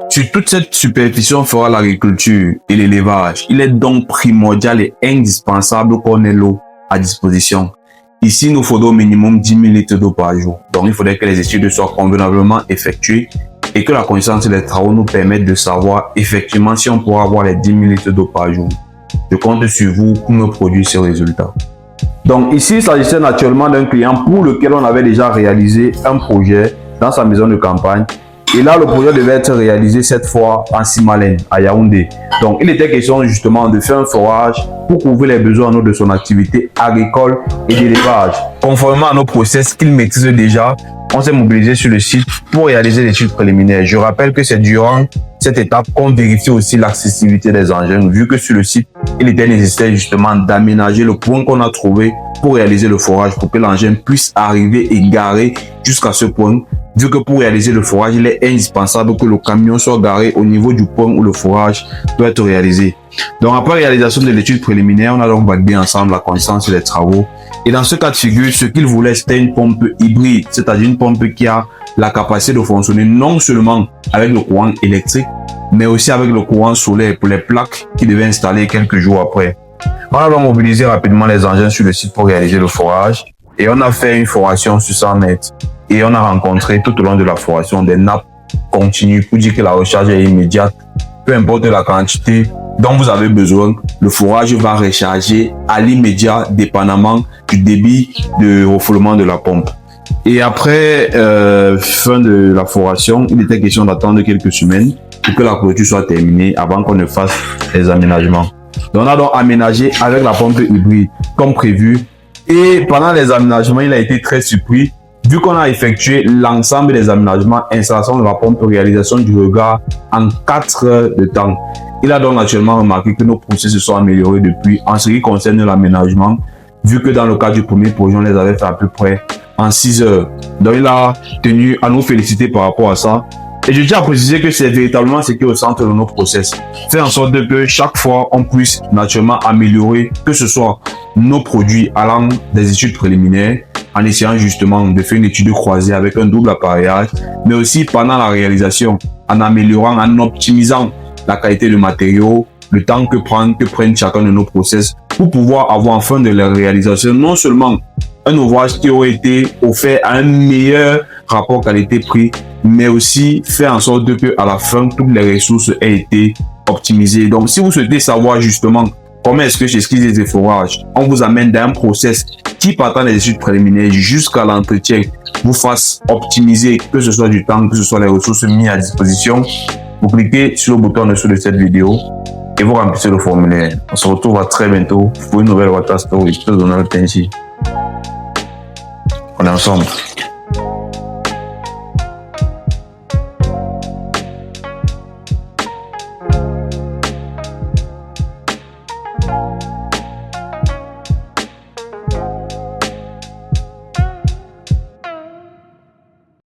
Sur toute cette superficie, on fera l'agriculture et l'élevage. Il est donc primordial et indispensable qu'on ait l'eau à disposition. Ici, il nous faudra au minimum 10 000 litres d'eau par jour. Donc, il faudrait que les études soient convenablement effectuées et que la connaissance des travaux nous permette de savoir effectivement si on pourra avoir les 10 000 litres d'eau par jour. Je compte sur vous pour me produire ces résultats. Donc ici, il s'agissait naturellement d'un client pour lequel on avait déjà réalisé un projet dans sa maison de campagne. Et là, le projet devait être réalisé cette fois en Simalène, à Yaoundé. Donc, il était question justement de faire un forage pour couvrir les besoins de son activité agricole et d'élevage. Conformément à nos process qu'il maîtrise déjà, on s'est mobilisé sur le site pour réaliser l'étude préliminaire. Je rappelle que c'est durant cette étape qu'on vérifie aussi l'accessibilité des engins, vu que sur le site, il était nécessaire justement d'aménager le point qu'on a trouvé pour réaliser le forage, pour que l'engin puisse arriver et garer jusqu'à ce point. Vu que pour réaliser le forage, il est indispensable que le camion soit garé au niveau du point où le forage doit être réalisé. Donc après réalisation de l'étude préliminaire, on a donc validé ensemble la connaissance des travaux. Et dans ce cas de figure, ce qu'il voulait, c'était une pompe hybride, c'est-à-dire une pompe qui a la capacité de fonctionner non seulement avec le courant électrique, mais aussi avec le courant solaire pour les plaques qu'il devait installer quelques jours après. On a donc mobilisé rapidement les engins sur le site pour réaliser le forage et on a fait une foration sur 100 mètres. Et on a rencontré tout au long de la foration des nappes continues pour dire que la recharge est immédiate. Peu importe la quantité dont vous avez besoin, le forage va recharger à l'immédiat dépendamment du débit de refoulement de la pompe. Et après fin de la foration, il était question d'attendre quelques semaines pour que la clôture soit terminée avant qu'on ne fasse les aménagements. Donc on a donc aménagé avec la pompe hybride comme prévu. Et pendant les aménagements, il a été très surpris vu qu'on a effectué l'ensemble des aménagements, installation de la pompe, réalisation du regard en 4 heures de temps. Il a donc naturellement remarqué que nos procès se sont améliorés depuis en ce qui concerne l'aménagement, vu que dans le cas du premier projet, on les avait fait à peu près en 6 heures. Donc il a tenu à nous féliciter par rapport à ça. Et je tiens à préciser que c'est véritablement ce qui est au centre de nos process. Faire en sorte que chaque fois, on puisse naturellement améliorer, que ce soit nos produits allant des études préliminaires, en essayant justement de faire une étude croisée avec un double appareillage, mais aussi pendant la réalisation, en améliorant, en optimisant la qualité du matériau, le temps que prennent chacun de nos process pour pouvoir avoir en fin de la réalisation non seulement un ouvrage qui aurait été offert à un meilleur rapport qualité-prix, mais aussi faire en sorte que à la fin, toutes les ressources aient été optimisées. Donc, si vous souhaitez savoir justement comment est-ce que chez Skills et Forage, on vous amène dans un process qui partant des études préliminaires jusqu'à l'entretien vous fasse optimiser, que ce soit du temps, que ce soit les ressources mises à disposition, vous cliquez sur le bouton en dessous de cette vidéo et vous remplissez le formulaire. On se retrouve à très bientôt pour une nouvelle Water Story. Je te donne le temps ici. On est ensemble.